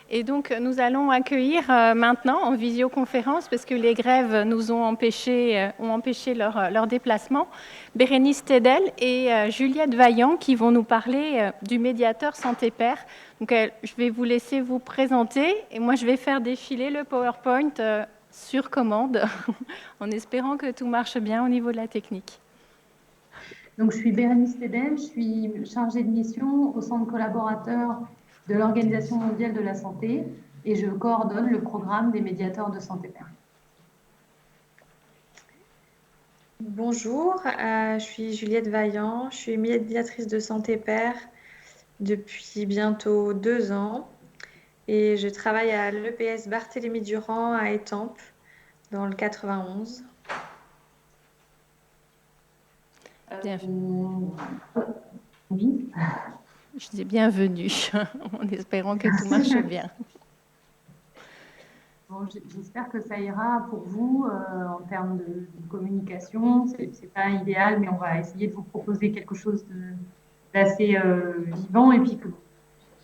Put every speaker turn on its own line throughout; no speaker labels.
Et donc, nous allons accueillir maintenant en visioconférence, parce que les grèves nous ont empêché leur déplacement, Bérénice Tédel et Juliette Vaillant qui vont nous parler du médiateur santé-père. Donc, je vais vous laisser vous présenter et moi, je vais faire défiler le PowerPoint sur commande en espérant que tout marche bien au niveau de la technique.
Donc, je suis Bérénice Tédel, je suis chargée de mission au centre collaborateur de l'Organisation mondiale de la santé et je coordonne le programme des médiateurs de santé-père.
Bonjour, je suis Juliette Vaillant, je suis médiatrice de santé-père depuis bientôt 2 ans et je travaille à l'EPS Barthélemy-Durand à Étampes dans le 91.
Oui.
Je dis bienvenue, en espérant que tout marche bien.
Bon, j'espère que ça ira pour vous en termes de communication. C'est pas idéal, mais on va essayer de vous proposer quelque chose d'assez vivant et puis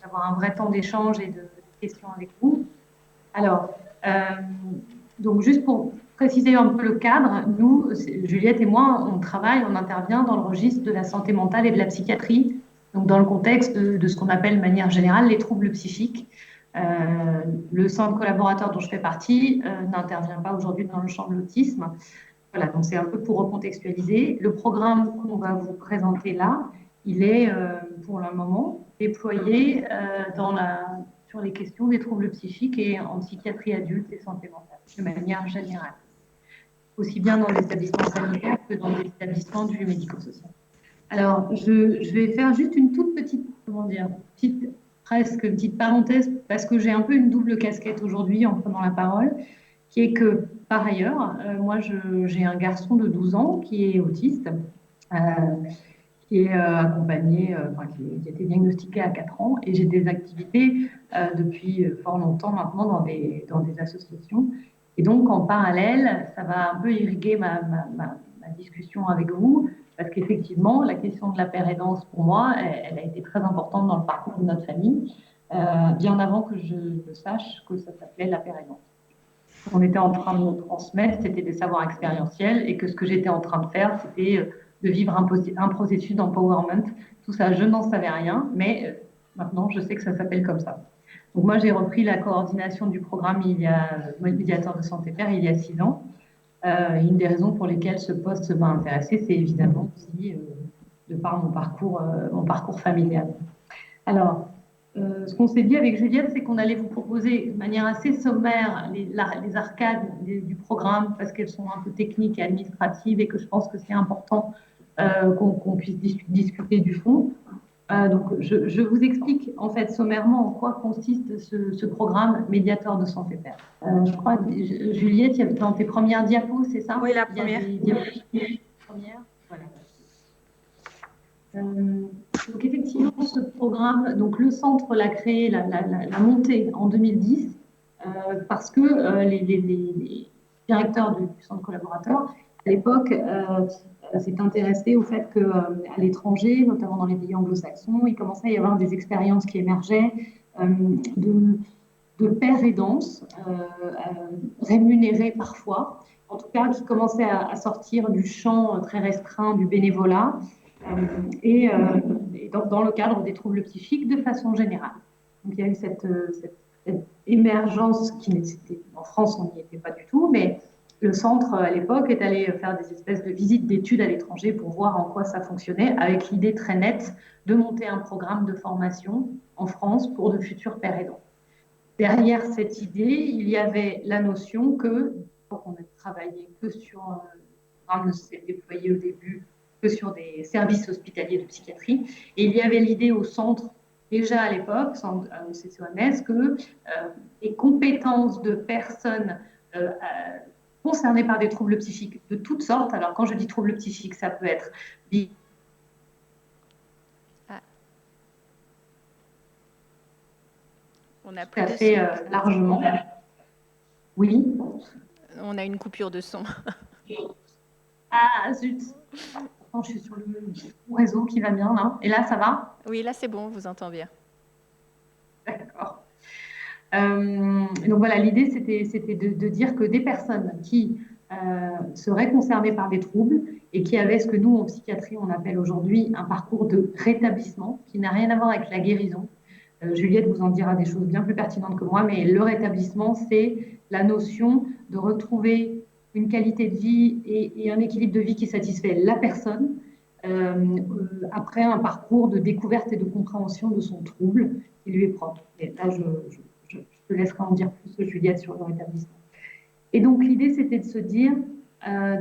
d'avoir un vrai temps d'échange et de questions avec vous. Alors, donc juste pour préciser un peu le cadre, nous, Juliette et moi, on intervient dans le registre de la santé mentale et de la psychiatrie, donc dans le contexte de ce qu'on appelle de manière générale les troubles psychiques. Le centre collaborateur dont je fais partie n'intervient pas aujourd'hui dans le champ de l'autisme. Voilà, donc c'est un peu pour recontextualiser. Le programme qu'on va vous présenter là, il est pour le moment déployé sur les questions des troubles psychiques et en psychiatrie adulte et santé mentale, de manière générale. Aussi bien dans les établissements sanitaires que dans les établissements du médico-social. Alors, je vais faire juste une toute petite, presque une petite parenthèse, parce que j'ai un peu une double casquette aujourd'hui en prenant la parole, qui est que, par ailleurs, moi, j'ai un garçon de 12 ans qui est autiste, qui est accompagné, qui a été diagnostiqué à 4 ans, et j'ai des activités depuis fort longtemps maintenant dans des associations. Et donc, en parallèle, ça va un peu irriguer ma discussion avec vous, parce qu'effectivement, la question de la pérédance, pour moi, elle a été très importante dans le parcours de notre famille, bien avant que je sache que ça s'appelait la pérédance. On était en train de nous transmettre, c'était des savoirs expérientiels, et que ce que j'étais en train de faire, c'était de vivre un processus d'empowerment. Tout ça, je n'en savais rien, mais maintenant, je sais que ça s'appelle comme ça. Donc moi, j'ai repris la coordination du programme médiateur de santé-père il y a 6 ans. Une des raisons pour lesquelles ce poste m'a intéressée, c'est évidemment aussi de par mon parcours familial. Alors, ce qu'on s'est dit avec Juliette, c'est qu'on allait vous proposer de manière assez sommaire les arcades du programme parce qu'elles sont un peu techniques et administratives et que je pense que c'est important qu'on puisse discuter du fond. Donc, je vous explique en fait sommairement en quoi consiste ce programme médiateur de santé-père. Je crois, Juliette, dans tes premières diapos, c'est ça?
Oui, la première.
Voilà. Donc effectivement, ce programme, donc le centre l'a créé, l'a monté en 2010 parce que les directeurs du centre collaborateur, à l'époque, s'est intéressé au fait qu'à l'étranger, notamment dans les pays anglo-saxons, il commençait à y avoir des expériences qui émergeaient de pères aidants, rémunérés parfois, en tout cas qui commençaient à sortir du champ très restreint du bénévolat et dans le cadre des troubles psychiques de façon générale. Donc il y a eu cette émergence en France, on n'y était pas du tout, mais le centre, à l'époque, est allé faire des espèces de visites d'études à l'étranger pour voir en quoi ça fonctionnait, avec l'idée très nette de monter un programme de formation en France pour de futurs pères aidants. Derrière cette idée, il y avait la notion que, on a travaillé que sur, le programme s'est déployé au début, que sur des services hospitaliers de psychiatrie, et il y avait l'idée au centre, déjà à l'époque, au CCOMS, que les compétences de personnes concernées par des troubles psychiques de toutes sortes, alors quand je dis troubles psychiques, ça peut être
On a
tout à fait largement. Oui.
On a une coupure de son.
Ah, zut. Je suis sur le réseau qui va bien, là. Et là, ça va?
Oui, là, c'est bon, on vous entend bien.
D'accord. Donc voilà, l'idée, c'était de dire que des personnes qui seraient concernées par des troubles et qui avaient ce que nous, en psychiatrie, on appelle aujourd'hui un parcours de rétablissement, qui n'a rien à voir avec la guérison. Juliette vous en dira des choses bien plus pertinentes que moi, mais le rétablissement, c'est la notion de retrouver une qualité de vie et un équilibre de vie qui satisfait la personne après un parcours de découverte et de compréhension de son trouble qui lui est propre. Et là, je te laisserai en dire plus, Juliette, sur le rétablissement. Et donc, l'idée, c'était de se dire,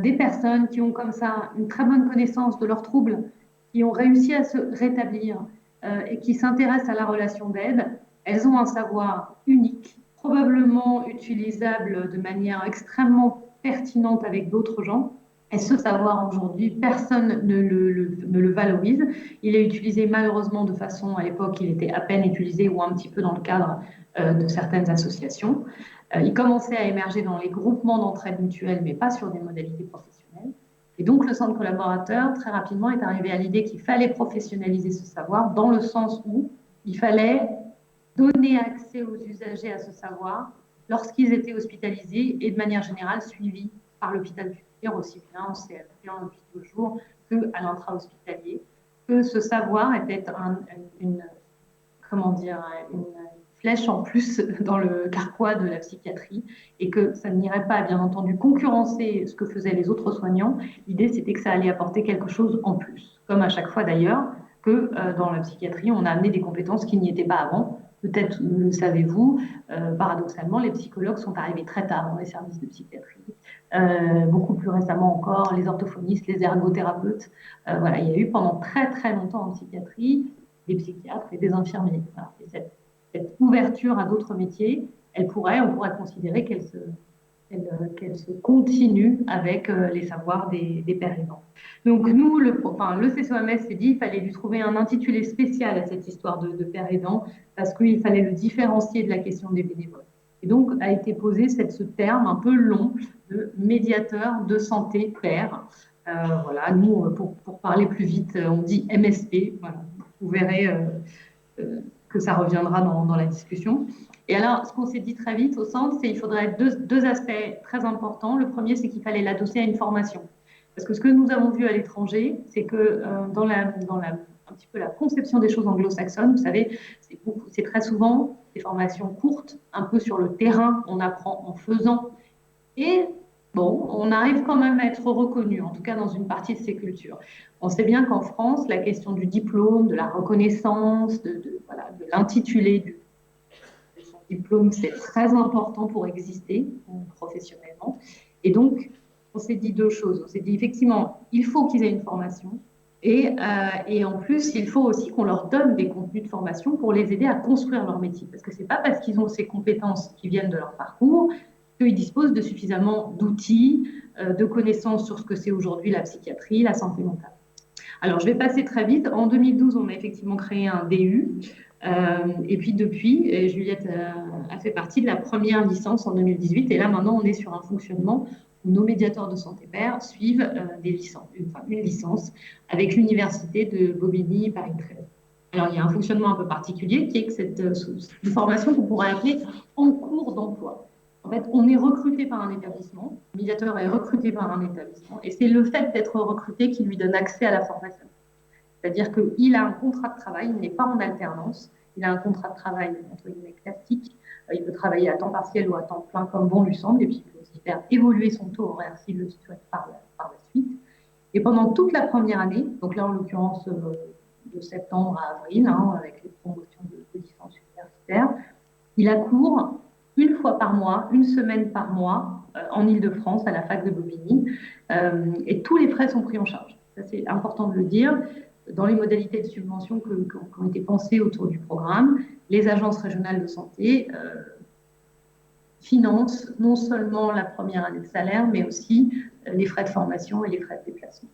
des personnes qui ont comme ça une très bonne connaissance de leurs troubles, qui ont réussi à se rétablir et qui s'intéressent à la relation d'aide, elles ont un savoir unique, probablement utilisable de manière extrêmement pertinente avec d'autres gens. Et ce savoir, aujourd'hui, personne ne le valorise. Il est utilisé malheureusement de façon, à l'époque, il était à peine utilisé ou un petit peu dans le cadre de certaines associations. Il commençait à émerger dans les groupements d'entraide mutuelle, mais pas sur des modalités professionnelles. Et donc, le centre collaborateur, très rapidement, est arrivé à l'idée qu'il fallait professionnaliser ce savoir, dans le sens où il fallait donner accès aux usagers à ce savoir lorsqu'ils étaient hospitalisés et de manière générale suivis par l'hôpital public, aussi bien en CLP, en hôpital de jour, qu'à l'intra-hospitalier, que ce savoir était une flèche en plus dans le carquois de la psychiatrie et que ça n'irait pas, bien entendu, concurrencer ce que faisaient les autres soignants. L'idée, c'était que ça allait apporter quelque chose en plus, comme à chaque fois d'ailleurs que dans la psychiatrie, on a amené des compétences qui n'y étaient pas avant. Peut-être le savez-vous, paradoxalement, les psychologues sont arrivés très tard dans les services de psychiatrie. Beaucoup plus récemment encore, les orthophonistes, les ergothérapeutes. Voilà, il y a eu pendant très très longtemps en psychiatrie des psychiatres et des infirmiers. Voilà. Et cette ouverture à d'autres métiers, on pourrait considérer qu'elle se continue avec les savoirs des pères aidants. Donc nous, le CCOMS s'est dit qu'il fallait lui trouver un intitulé spécial à cette histoire de père aidant parce qu'il fallait le différencier de la question des bénévoles. Et donc a été posé ce terme un peu long de médiateur de santé père. Voilà, nous, pour parler plus vite, on dit MSP. Voilà. Vous verrez que ça reviendra dans la discussion. Et alors, ce qu'on s'est dit très vite au centre, c'est qu'il faudrait deux aspects très importants. Le premier, c'est qu'il fallait l'adosser à une formation. Parce que ce que nous avons vu à l'étranger, c'est que dans un petit peu la conception des choses anglo-saxonnes, vous savez, c'est très souvent des formations courtes, un peu sur le terrain, on apprend en faisant. Et bon, on arrive quand même à être reconnu, en tout cas dans une partie de ces cultures. On sait bien qu'en France, la question du diplôme, de la reconnaissance, de l'intitulé de son diplôme, c'est très important pour exister professionnellement. Et donc, on s'est dit deux choses. On s'est dit effectivement, il faut qu'ils aient une formation. Et en plus, il faut aussi qu'on leur donne des contenus de formation pour les aider à construire leur métier. Parce que ce n'est pas parce qu'ils ont ces compétences qui viennent de leur parcours qu'ils disposent de suffisamment d'outils, de connaissances sur ce que c'est aujourd'hui la psychiatrie, la santé mentale. Alors, je vais passer très vite. En 2012, on a effectivement créé un DU. Et puis depuis, Juliette a fait partie de la première licence en 2018. Et là, maintenant, on est sur un fonctionnement où nos médiateurs de santé père suivent une licence avec l'université de Bobigny Paris 13. Alors, il y a un fonctionnement un peu particulier qui est que cette formation qu'on pourrait appeler en cours d'emploi. En fait, on est recruté par un établissement, le médiateur est recruté par un établissement, et c'est le fait d'être recruté qui lui donne accès à la formation. C'est-à-dire qu'il a un contrat de travail, il n'est pas en alternance, il a un contrat de travail entre guillemets classique, il peut travailler à temps partiel ou à temps plein comme bon lui semble, et puis il peut aussi faire évoluer son taux horaire s'il le souhaite par la suite. Et pendant toute la première année, donc là en l'occurrence de septembre à avril, avec les promotions de licence universitaire, il accourt une fois par mois, une semaine par mois, en Île-de-France, à la fac de Bobigny, et tous les frais sont pris en charge. Ça, c'est important de le dire. Dans les modalités de subvention qui ont été pensées autour du programme, les agences régionales de santé financent non seulement la première année de salaire, mais aussi les frais de formation et les frais de déplacement.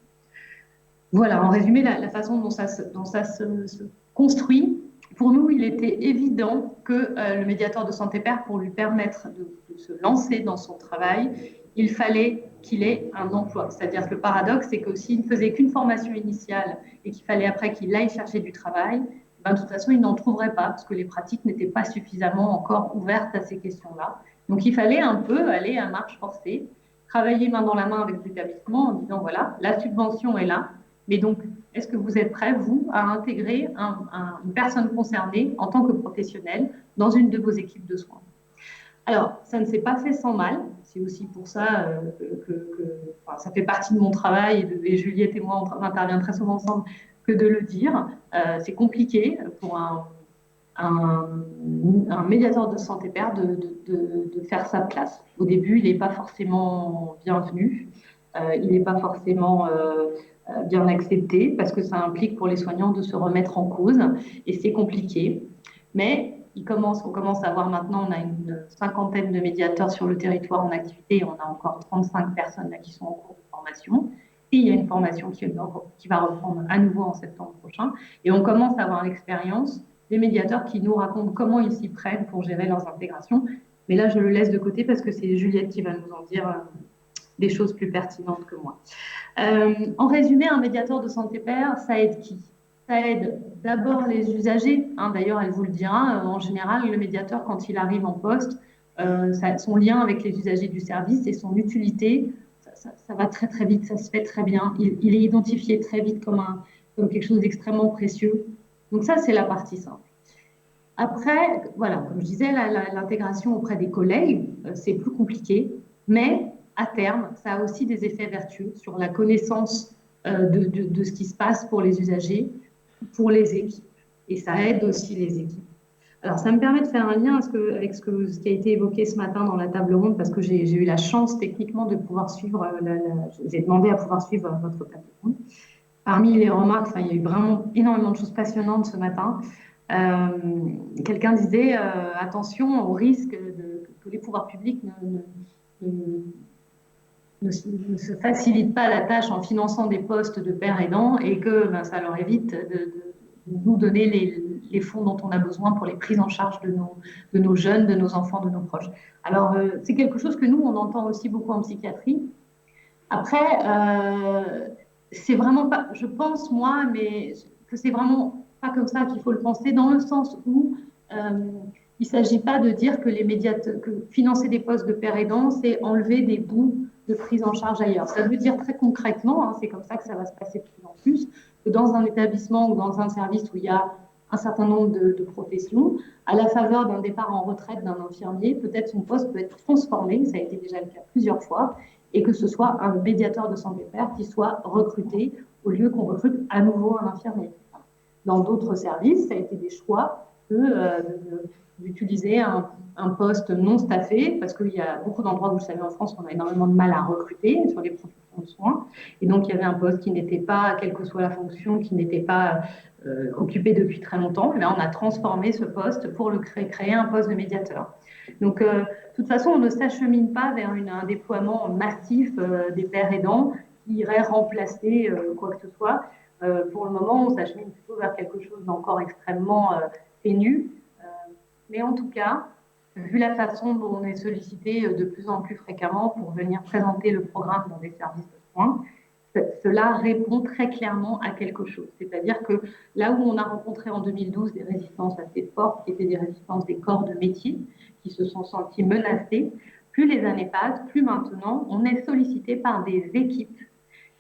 Voilà, en résumé, la façon dont ça se construit. Pour nous, il était évident que le médiateur de santé père, pour lui permettre de se lancer dans son travail, il fallait qu'il ait un emploi. C'est-à-dire que le paradoxe, c'est que s'il ne faisait qu'une formation initiale et qu'il fallait après qu'il aille chercher du travail, ben, de toute façon, ils n'en trouveraient pas parce que les pratiques n'étaient pas suffisamment encore ouvertes à ces questions-là. Donc, il fallait un peu aller à marche forcée, travailler main dans la main avec les établissements en disant, voilà, la subvention est là, mais donc, est-ce que vous êtes prêts, vous, à intégrer une personne concernée en tant que professionnelle dans une de vos équipes de soins? Alors, ça ne s'est pas fait sans mal. C'est aussi pour ça enfin, ça fait partie de mon travail et Juliette et moi, on intervient très souvent ensemble que de le dire. C'est compliqué pour un médiateur de santé père de faire sa place. Au début, il n'est pas forcément bienvenu, il n'est pas forcément bien accepté parce que ça implique pour les soignants de se remettre en cause et c'est compliqué. Mais on commence à voir maintenant, on a une cinquantaine de médiateurs sur le territoire en activité et on a encore 35 personnes là, qui sont en cours de formation. Et il y a une formation qui va reprendre à nouveau en septembre prochain. Et on commence à avoir l'expérience des médiateurs qui nous racontent comment ils s'y prennent pour gérer leurs intégrations. Mais là, je le laisse de côté parce que c'est Juliette qui va nous en dire des choses plus pertinentes que moi. En résumé, un médiateur de santé père, ça aide qui? Ça aide d'abord les usagers. Hein, d'ailleurs, elle vous le dira. En général, le médiateur, quand il arrive en poste, son lien avec les usagers du service et son utilité, ça va très très vite, ça se fait très bien. Il est identifié très vite comme quelque chose d'extrêmement précieux. Donc ça, c'est la partie simple. Après, voilà, comme je disais, l'intégration auprès des collègues, c'est plus compliqué, mais à terme, ça a aussi des effets vertueux sur la connaissance de ce qui se passe pour les usagers, pour les équipes. Et ça aide aussi les équipes. Alors, ça me permet de faire un lien avec ce qui a été évoqué ce matin dans la table ronde, parce que j'ai eu la chance techniquement de pouvoir suivre, j'ai demandé à pouvoir suivre votre table ronde. Parmi les remarques, il y a eu vraiment énormément de choses passionnantes ce matin. Quelqu'un disait attention au risque que les pouvoirs publics ne se facilitent pas la tâche en finançant des postes de pères aidants et que ça leur évite de nous donner les fonds dont on a besoin pour les prises en charge de nos jeunes, de nos enfants, de nos proches. Alors, c'est quelque chose que nous, on entend aussi beaucoup en psychiatrie. Après, c'est vraiment pas, je pense, moi, mais que c'est vraiment pas comme ça qu'il faut le penser, dans le sens où il ne s'agit pas de dire que que financer des postes de père aidant, c'est enlever des bouts de prise en charge ailleurs. Ça veut dire très concrètement, hein, c'est comme ça que ça va se passer de plus en plus, que dans un établissement ou dans un service où il y a un certain nombre de professions, à la faveur d'un départ en retraite d'un infirmier, peut-être son poste peut être transformé, ça a été déjà le cas plusieurs fois, et que ce soit un médiateur de santé père qui soit recruté au lieu qu'on recrute à nouveau un infirmier. Dans d'autres services, ça a été des choix d'utiliser un poste non staffé, parce qu'il y a beaucoup d'endroits, vous le savez, en France, on a énormément de mal à recruter sur les professions de soins. Et donc, il y avait un poste qui n'était pas, quelle que soit la fonction, qui n'était pas occupé depuis très longtemps. Et là, on a transformé ce poste pour créer un poste de médiateur. Donc, de toute façon, on ne s'achemine pas vers un déploiement massif des pères aidants qui irait remplacer quoi que ce soit. Pour le moment, on s'achemine plutôt vers quelque chose d'encore extrêmement ténu. Mais en tout cas, vu la façon dont on est sollicité de plus en plus fréquemment pour venir présenter le programme dans des services de soins, cela répond très clairement à quelque chose. C'est-à-dire que là où on a rencontré en 2012 des résistances assez fortes, qui étaient des résistances des corps de métier, qui se sont sentis menacés, plus les années passent, plus maintenant, on est sollicité par des équipes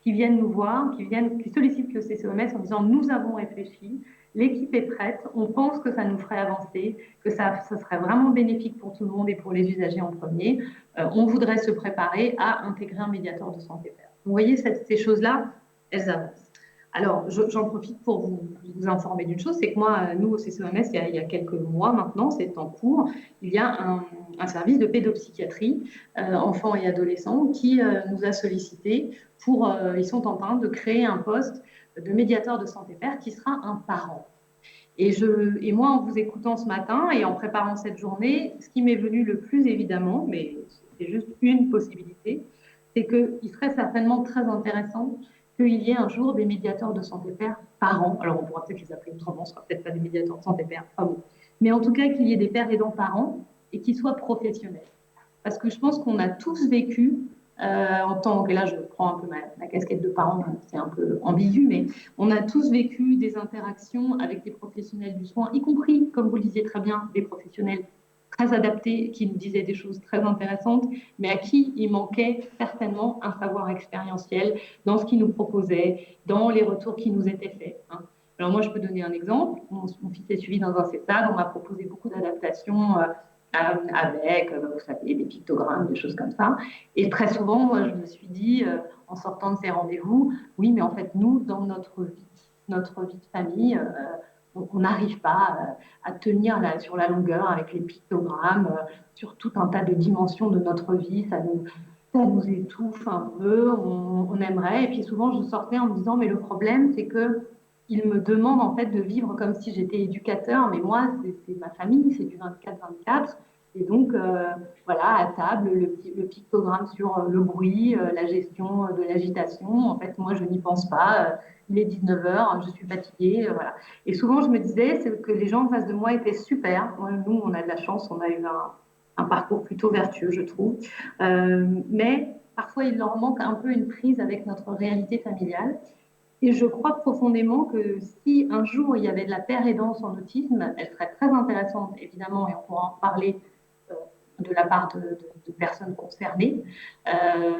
qui viennent nous voir, qui sollicitent le CCOMS en disant « nous avons réfléchi, l'équipe est prête, on pense que ça nous ferait avancer, que ça serait vraiment bénéfique pour tout le monde et pour les usagers en premier. On voudrait se préparer à intégrer un médiateur de santé père. » Vous voyez, ces choses-là, elles avancent. Alors, j'en profite pour vous informer d'une chose, c'est que moi, nous, au CCOMS, il y a quelques mois maintenant, c'est en cours, il y a un service de pédopsychiatrie, enfants et adolescents, qui nous a sollicité ils sont en train de créer un poste de médiateur de santé père qui sera un parent. Et moi, en vous écoutant ce matin et en préparant cette journée, ce qui m'est venu le plus évidemment, mais c'est juste une possibilité, c'est qu'il serait certainement très intéressant qu'il y ait un jour des médiateurs de santé père par an. Alors, on pourra peut-être les appeler autrement, ce ne sera peut-être pas des médiateurs de santé père, pas bon. Mais en tout cas, qu'il y ait des pères aidants par an et qu'ils soient professionnels. Parce que je pense qu'on a tous vécu en tant que, là je prends un peu ma casquette de parent, c'est un peu ambigu, mais on a tous vécu des interactions avec des professionnels du soin, y compris, comme vous le disiez très bien, des professionnels très adaptés qui nous disaient des choses très intéressantes, mais à qui il manquait certainement un savoir expérientiel dans ce qu'ils nous proposaient, dans les retours qui nous étaient faits. Hein. Alors moi, je peux donner un exemple. Mon fils est suivi dans un CESAD, on m'a proposé beaucoup d'adaptations avec, vous savez, des pictogrammes, des choses comme ça. Et très souvent, moi, je me suis dit, en sortant de ces rendez-vous, oui, mais en fait, nous, dans notre vie de famille, on n'arrive pas à tenir sur la longueur avec les pictogrammes, sur tout un tas de dimensions de notre vie. Ça nous étouffe un peu, on aimerait. Et puis souvent, je sortais en me disant, mais le problème, c'est que il me demande en fait de vivre comme si j'étais éducateur, mais moi, c'est ma famille, c'est du 24-24. Et donc, voilà, à table, le pictogramme sur le bruit, la gestion de l'agitation. En fait, moi, je n'y pense pas. Il est 19 h, je suis fatiguée. Voilà. Et souvent, je me disais que les gens en face de moi étaient super. Moi, nous, on a de la chance, on a eu un parcours plutôt vertueux, je trouve. Mais parfois, il leur manque un peu une prise avec notre réalité familiale. Et je crois profondément que si un jour il y avait de la paire aidance en autisme, elle serait très intéressante, évidemment, et on pourra en parler de la part de personnes concernées,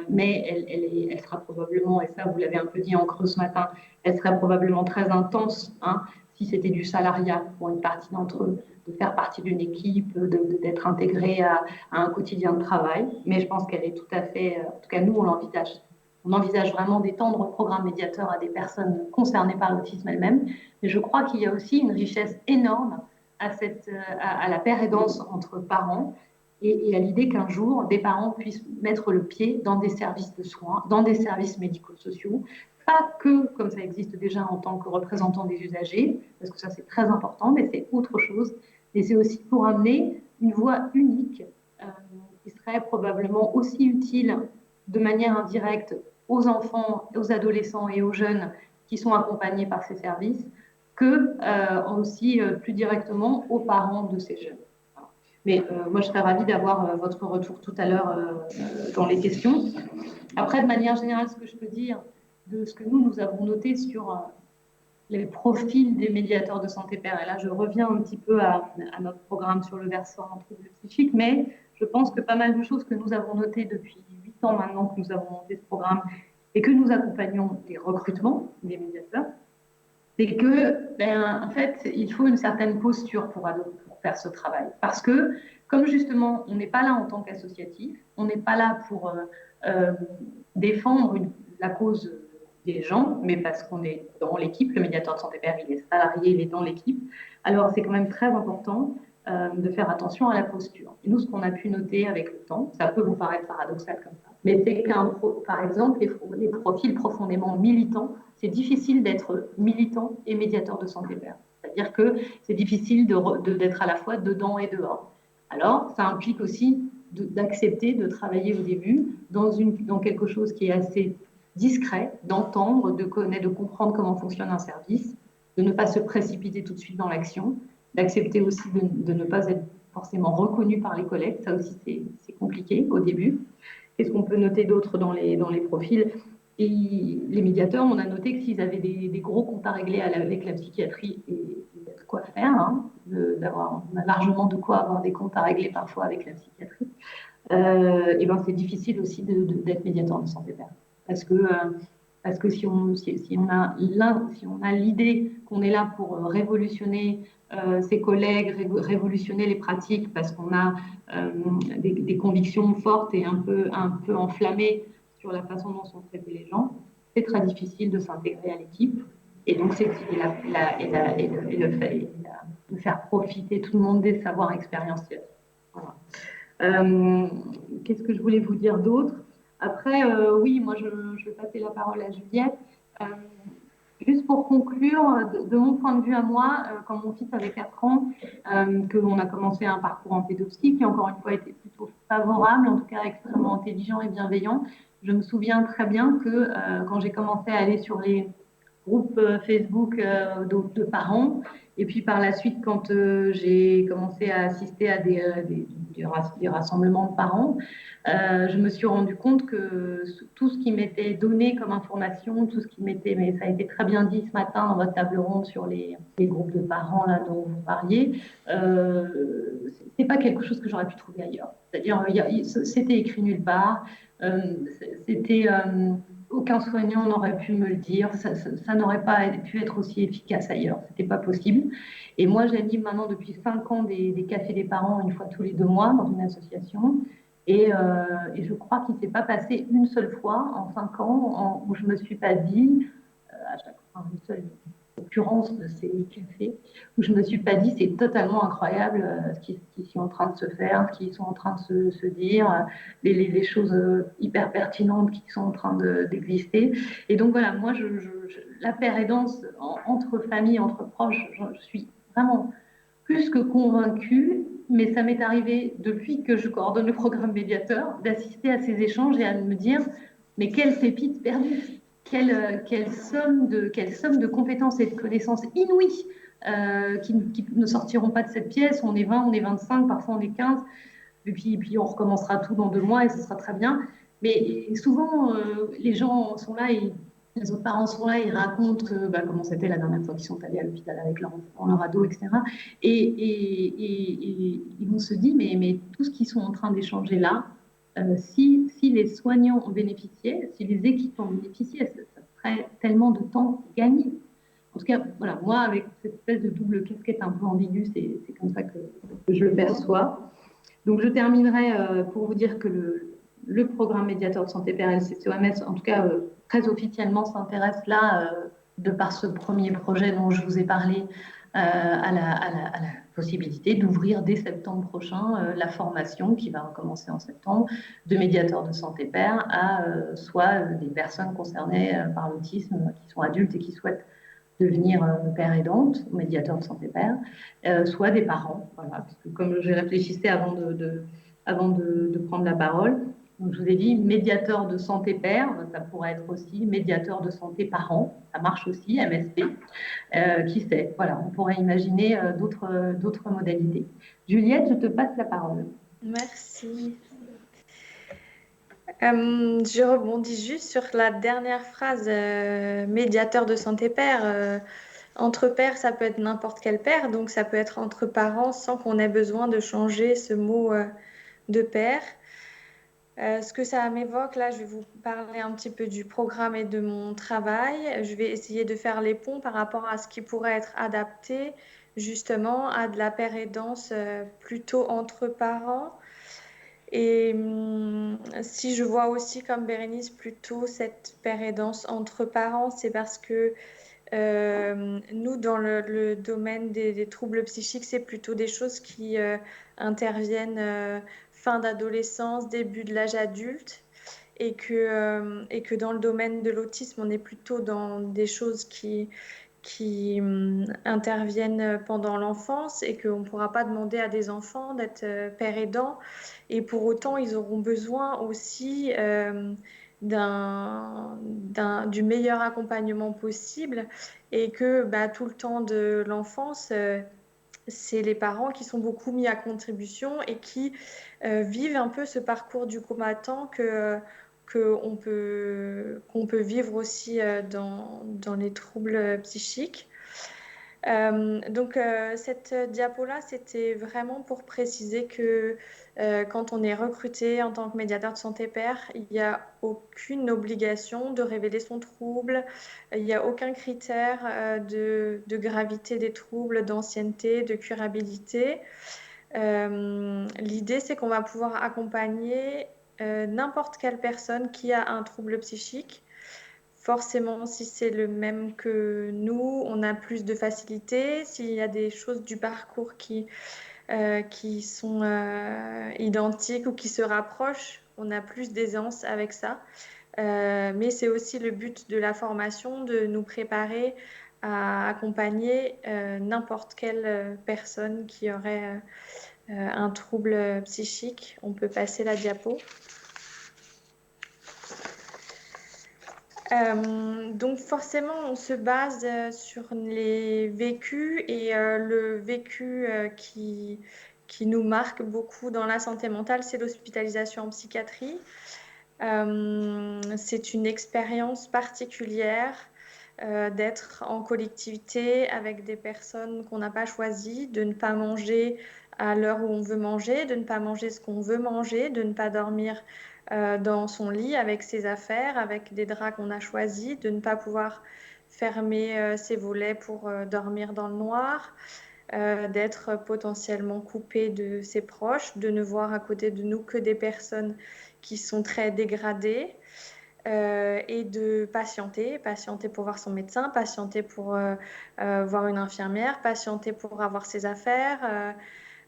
mais elle sera probablement, et ça vous l'avez un peu dit en creux ce matin, elle serait probablement très intense, hein, si c'était du salariat pour une partie d'entre eux, de faire partie d'une équipe, d'être intégré à un quotidien de travail. Mais je pense qu'elle est tout à fait, en tout cas nous on l'envisage. On envisage vraiment d'étendre le programme médiateur à des personnes concernées par l'autisme elles-mêmes. Mais je crois qu'il y a aussi une richesse énorme à la paire aidance entre parents et à l'idée qu'un jour, des parents puissent mettre le pied dans des services de soins, dans des services médico-sociaux, pas que comme ça existe déjà en tant que représentant des usagers, parce que ça c'est très important, mais c'est autre chose. Et c'est aussi pour amener une voix unique qui serait probablement aussi utile de manière indirecte aux enfants, aux adolescents et aux jeunes qui sont accompagnés par ces services, que aussi plus directement aux parents de ces jeunes. Mais moi, je serais ravie d'avoir votre retour tout à l'heure dans les questions. Après, de manière générale, ce que je peux dire de ce que nous avons noté sur les profils des médiateurs de santé père, et là, je reviens un petit peu à notre programme sur le versant troubles psychiques, mais je pense que pas mal de choses que nous avons notées depuis 8 ans maintenant que nous avons monté ce programme et que nous accompagnons les recrutements des médiateurs, c'est que, en fait, il faut une certaine posture pour faire ce travail. Parce que, comme justement, on n'est pas là en tant qu'associatif, on n'est pas là pour défendre la cause des gens, mais parce qu'on est dans l'équipe, le médiateur de santé père, il est salarié, il est dans l'équipe. Alors, c'est quand même très important de faire attention à la posture. Et nous, ce qu'on a pu noter avec le temps, ça peut vous paraître paradoxal comme ça, mais c'est par exemple, les profils profondément militants, c'est difficile d'être militant et médiateur de santé père. C'est-à-dire que c'est difficile d'être à la fois dedans et dehors. Alors, ça implique aussi d'accepter de travailler au début dans quelque chose qui est assez discret, d'entendre, de connaître, de comprendre comment fonctionne un service, de ne pas se précipiter tout de suite dans l'action, d'accepter aussi de ne pas être forcément reconnu par les collègues. Ça aussi, c'est compliqué au début. Qu'est-ce qu'on peut noter d'autre dans les profils? Et les médiateurs, on a noté que s'ils avaient des gros comptes à régler avec la psychiatrie, et il y a de quoi faire, hein, on a largement de quoi avoir des comptes à régler parfois avec la psychiatrie, et ben c'est difficile aussi d'être médiateur de santé père. Parce que si on a l'idée qu'on est là pour révolutionner ses collègues, révolutionner les pratiques, parce qu'on a des convictions fortes et un peu enflammées sur la façon dont sont traités les gens, c'est très difficile de s'intégrer à l'équipe. Et donc, de faire profiter tout le monde des savoirs expérientiels. Voilà. Qu'est-ce que je voulais vous dire d'autre? Après, oui, moi, je vais passer la parole à Juliette. Juste pour conclure, de mon point de vue à moi, quand mon fils avait 4 ans, qu'on a commencé un parcours en pédopsie qui, encore une fois, était plutôt favorable, en tout cas extrêmement intelligent et bienveillant, je me souviens très bien que quand j'ai commencé à aller sur les groupes Facebook de parents, Et puis par la suite, quand j'ai commencé à assister à des rassemblements de parents, je me suis rendu compte que tout ce qui m'était donné comme information, tout ce qui m'était, mais ça a été très bien dit ce matin dans votre table ronde sur les groupes de parents là dont vous parliez, c'est pas quelque chose que j'aurais pu trouver ailleurs. C'est-à-dire, c'était écrit nulle part, c'était aucun soignant n'aurait pu me le dire, ça n'aurait pas pu être aussi efficace ailleurs, c'était pas possible. Et moi, j'anime maintenant depuis 5 ans des cafés des parents une fois tous les 2 mois dans une association. Et je crois qu'il ne s'est pas passé une seule fois en 5 ans où je ne me suis pas dit, à chaque fois, une seule occurrence de ces cafés, où je ne me suis pas dit c'est totalement incroyable ce qui est en train de se faire, ce qu'ils sont en train de se dire, les choses hyper pertinentes qui sont en train d'exister. Et donc voilà, moi, la paire-aidance entre familles, entre proches, je suis vraiment plus que convaincue, mais ça m'est arrivé depuis que je coordonne le programme médiateur d'assister à ces échanges et à me dire mais quelle pépite perdue, quelle somme de compétences et de connaissances inouïes qui ne sortiront pas de cette pièce. On est 20, on est 25, parfois on est 15, et puis on recommencera tout dans 2 mois et ce sera très bien. Mais souvent, les gens sont là et les autres parents sont là, ils racontent comment c'était la dernière fois qu'ils sont allés à l'hôpital avec leur enfant, leur ado, etc. Et on se dit, mais tout ce qu'ils sont en train d'échanger là, si les soignants en bénéficiaient, si les équipes en bénéficiaient, ça ferait tellement de temps gagné. En tout cas, voilà, moi, avec cette espèce de double casquette un peu ambiguë, c'est comme ça que je le perçois. Donc, je terminerai pour vous dire que le programme médiateur de santé père LCCOMS, en tout cas très officiellement, s'intéresse là, de par ce premier projet dont je vous ai parlé, à la possibilité d'ouvrir dès septembre prochain la formation qui va recommencer en septembre de médiateur de santé père à soit des personnes concernées par l'autisme qui sont adultes et qui souhaitent devenir père aidante, médiateur de santé père, soit des parents. Voilà, parce que comme je réfléchissais avant de prendre la parole, donc je vous ai dit médiateur de santé père, ça pourrait être aussi médiateur de santé parent, ça marche aussi, MSP, qui sait. Voilà, on pourrait imaginer d'autres modalités. Juliette, je te passe la parole.
Merci. Je rebondis juste sur la dernière phrase, médiateur de santé père. Entre pairs, ça peut être n'importe quel père, donc ça peut être entre parents sans qu'on ait besoin de changer ce mot de père. Ce que ça m'évoque, là, je vais vous parler un petit peu du programme et de mon travail. Je vais essayer de faire les ponts par rapport à ce qui pourrait être adapté justement à de la paire-aidance plutôt entre parents. Et si je vois aussi comme Bérénice plutôt cette paire-aidance entre parents, c'est parce que nous, dans le domaine des troubles psychiques, c'est plutôt des choses qui interviennent fin d'adolescence, début de l'âge adulte, et que dans le domaine de l'autisme, on est plutôt dans des choses qui interviennent pendant l'enfance et qu'on ne pourra pas demander à des enfants d'être père aidant. Et pour autant, ils auront besoin aussi du meilleur accompagnement possible et que tout le temps de l'enfance, c'est les parents qui sont beaucoup mis à contribution et qui vivent un peu ce parcours du combattant qu'on peut vivre aussi dans les troubles psychiques. Donc cette diapo-là, c'était vraiment pour préciser que quand on est recruté en tant que médiateur de santé père, il n'y a aucune obligation de révéler son trouble, il n'y a aucun critère de gravité des troubles, d'ancienneté, de curabilité. L'idée, c'est qu'on va pouvoir accompagner n'importe quelle personne qui a un trouble psychique. Forcément, si c'est le même que nous, on a plus de facilité. S'il y a des choses du parcours qui sont identiques ou qui se rapprochent, on a plus d'aisance avec ça. Mais c'est aussi le but de la formation, de nous préparer à accompagner n'importe quelle personne qui aurait un trouble psychique. On peut passer la diapo. Donc forcément, on se base sur les vécus et le vécu qui nous marque beaucoup dans la santé mentale, c'est l'hospitalisation en psychiatrie. C'est une expérience particulière d'être en collectivité avec des personnes qu'on n'a pas choisies, de ne pas manger à l'heure où on veut manger, de ne pas manger ce qu'on veut manger, de ne pas dormir dans son lit avec ses affaires, avec des draps qu'on a choisis, de ne pas pouvoir fermer ses volets pour dormir dans le noir, d'être potentiellement coupé de ses proches, de ne voir à côté de nous que des personnes qui sont très dégradées. Et de patienter pour voir son médecin, patienter pour voir une infirmière, patienter pour avoir ses affaires.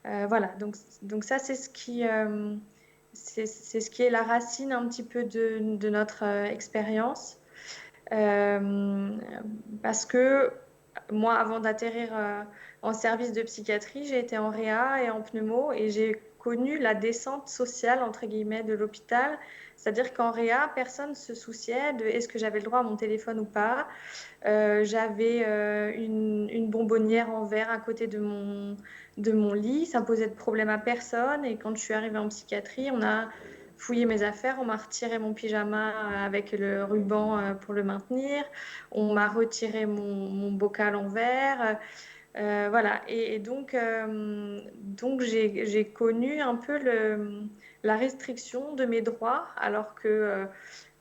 Voilà, donc ça, c'est ce qui est la racine un petit peu de notre expérience. Parce que moi, avant d'atterrir en service de psychiatrie, j'ai été en réa et en pneumo et j'ai connu la descente sociale, entre guillemets, de l'hôpital. C'est-à-dire qu'en réa, personne ne se souciait de est-ce que j'avais le droit à mon téléphone ou pas. J'avais une bonbonnière en verre à côté de mon lit. Ça posait de problème à personne. Et quand je suis arrivée en psychiatrie, on a fouillé mes affaires. On m'a retiré mon pyjama avec le ruban pour le maintenir. On m'a retiré mon bocal en verre. Voilà. Et donc j'ai connu un peu la restriction de mes droits, alors que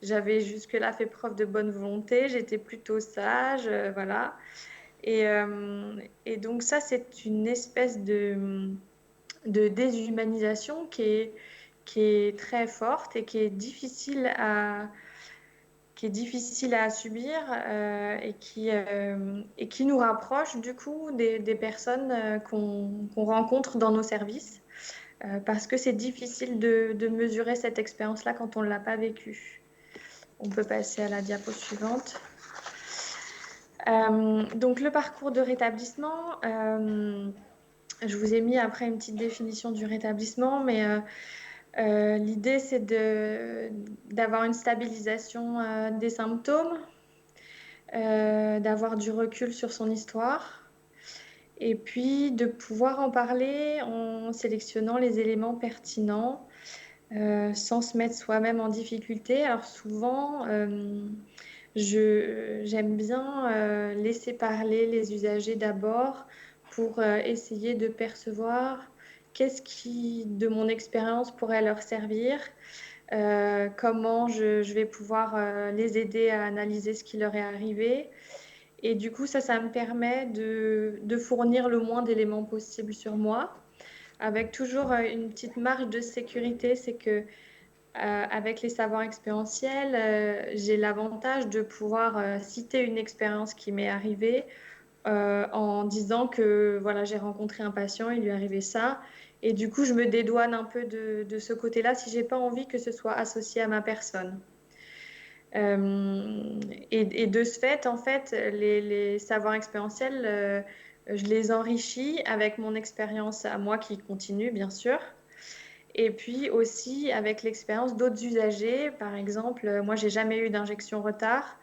j'avais jusque-là fait preuve de bonne volonté, j'étais plutôt sage, voilà. Et donc ça, c'est une espèce de déshumanisation qui est très forte et qui est difficile à subir et qui nous rapproche du coup des personnes qu'on rencontre dans nos services parce que c'est difficile de mesurer cette expérience-là quand on ne l'a pas vécue. On peut passer à la diapo suivante. Donc le parcours de rétablissement, je vous ai mis après une petite définition du rétablissement, mais l'idée c'est d'avoir une stabilisation des symptômes, d'avoir du recul sur son histoire, et puis de pouvoir en parler en sélectionnant les éléments pertinents sans se mettre soi-même en difficulté. Alors souvent, j'aime bien laisser parler les usagers d'abord pour essayer de percevoir qu'est-ce qui, de mon expérience, pourrait leur servir, comment je vais pouvoir les aider à analyser ce qui leur est arrivé. Et du coup, ça me permet de fournir le moins d'éléments possible sur moi, avec toujours une petite marge de sécurité, c'est que avec les savoirs expérientiels, j'ai l'avantage de pouvoir citer une expérience qui m'est arrivée en disant que voilà, j'ai rencontré un patient, il lui est arrivé ça. Et du coup, je me dédouane un peu de ce côté-là si j'ai pas envie que ce soit associé à ma personne. Et de ce fait, en fait, les savoirs expérientiels, je les enrichis avec mon expérience à moi qui continue, bien sûr. Et puis aussi avec l'expérience d'autres usagers. Par exemple, moi, j'ai jamais eu d'injection retard,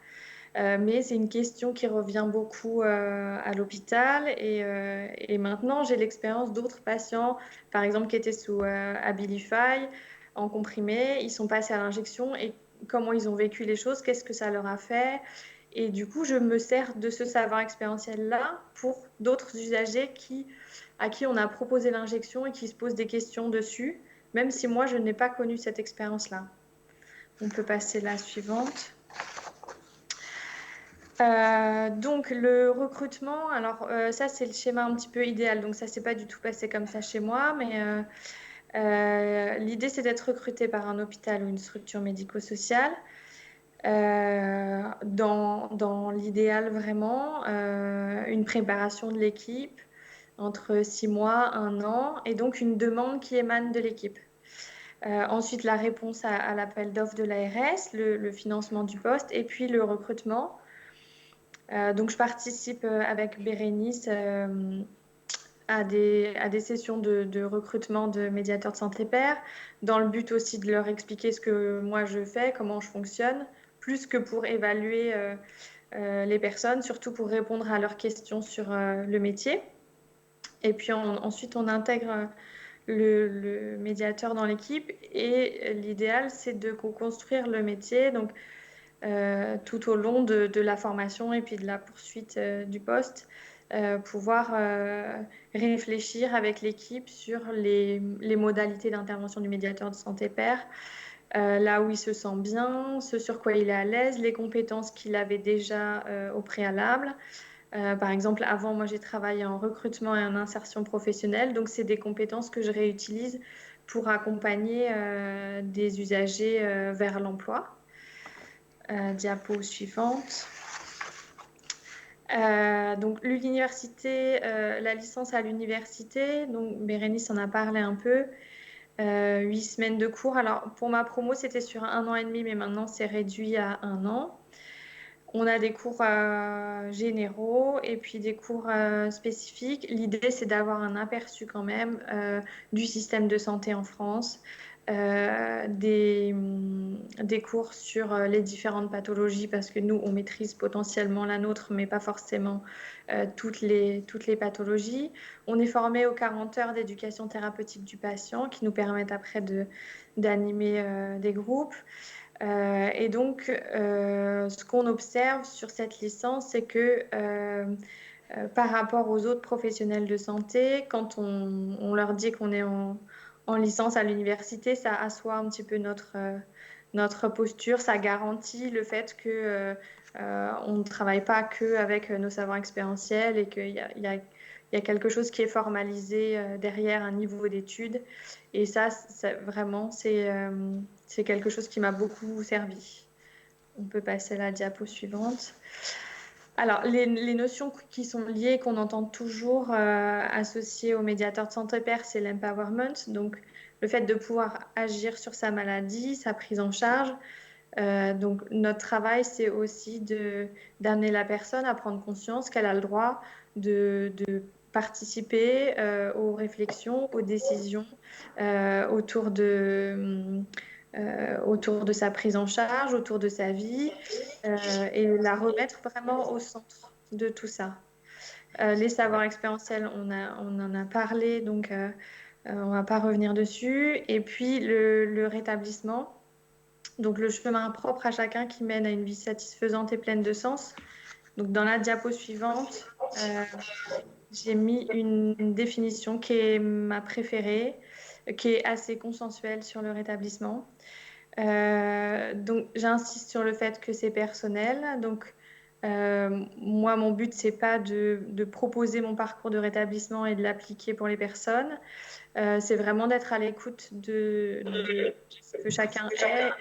mais c'est une question qui revient beaucoup à l'hôpital. Et maintenant, j'ai l'expérience d'autres patients, par exemple, qui étaient sous Abilify, en comprimé. Ils sont passés à l'injection et comment ils ont vécu les choses, qu'est-ce que ça leur a fait. Et du coup, je me sers de ce savoir expérientiel-là pour d'autres usagers à qui on a proposé l'injection et qui se posent des questions dessus, même si moi, je n'ai pas connu cette expérience-là. On peut passer à la suivante. Donc le recrutement, alors ça c'est le schéma un petit peu idéal, donc ça s'est pas du tout passé comme ça chez moi, mais l'idée c'est d'être recruté par un hôpital ou une structure médico-sociale. Dans l'idéal vraiment, une préparation de l'équipe entre 6 mois, 1 an, et donc une demande qui émane de l'équipe. Ensuite, la réponse à l'appel d'offres de l'ARS, le financement du poste, et puis le recrutement. Donc, je participe avec Bérénice à des sessions de recrutement de médiateurs de santé pair, dans le but aussi de leur expliquer ce que moi je fais, comment je fonctionne, plus que pour évaluer les personnes, surtout pour répondre à leurs questions sur le métier. Et puis ensuite, on intègre le médiateur dans l'équipe et l'idéal, c'est de co-construire le métier donc, tout au long de la formation et puis de la poursuite du poste, pouvoir réfléchir avec l'équipe sur les modalités d'intervention du médiateur de santé pair, là où il se sent bien, ce sur quoi il est à l'aise, les compétences qu'il avait déjà au préalable. Par exemple, avant, moi, j'ai travaillé en recrutement et en insertion professionnelle. Donc, c'est des compétences que je réutilise pour accompagner des usagers vers l'emploi. Diapo suivante. Donc, l'université, la licence à l'université, donc Bérénice en a parlé un peu. 8 semaines de cours. Alors, pour ma promo, c'était sur 1 an et demi, mais maintenant, c'est réduit à 1 an. On a des cours généraux et puis des cours spécifiques. L'idée, c'est d'avoir un aperçu quand même du système de santé en France, des cours sur les différentes pathologies parce que nous, on maîtrise potentiellement la nôtre, mais pas forcément toutes les pathologies. On est formé aux 40 heures d'éducation thérapeutique du patient qui nous permettent après d'animer des groupes. Et donc, ce qu'on observe sur cette licence, c'est que par rapport aux autres professionnels de santé, quand on leur dit qu'on est en licence à l'université, ça assoit un petit peu notre posture, ça garantit le fait que on ne travaille pas que avec nos savoirs expérientiels et qu'il y a quelque chose qui est formalisé derrière un niveau d'études. Et ça vraiment, c'est quelque chose qui m'a beaucoup servi. On peut passer à la diapo suivante. Alors, les notions qui sont liées, qu'on entend toujours associées au médiateur de santé pair, c'est l'empowerment. Donc, le fait de pouvoir agir sur sa maladie, sa prise en charge. Donc, notre travail, c'est aussi d'amener la personne à prendre conscience qu'elle a le droit de participer aux réflexions, aux décisions autour de sa prise en charge, autour de sa vie, et la remettre vraiment au centre de tout ça. Les savoirs expérientiels, on en a parlé, donc on ne va pas revenir dessus. Et puis le rétablissement, donc le chemin propre à chacun qui mène à une vie satisfaisante et pleine de sens. Donc dans la diapo suivante, j'ai mis une définition qui est ma préférée, qui est assez consensuelle sur le rétablissement. Donc, j'insiste sur le fait que c'est personnel. Donc, moi, mon but, c'est pas de proposer mon parcours de rétablissement et de l'appliquer pour les personnes. C'est vraiment d'être à l'écoute de ce que chacun est,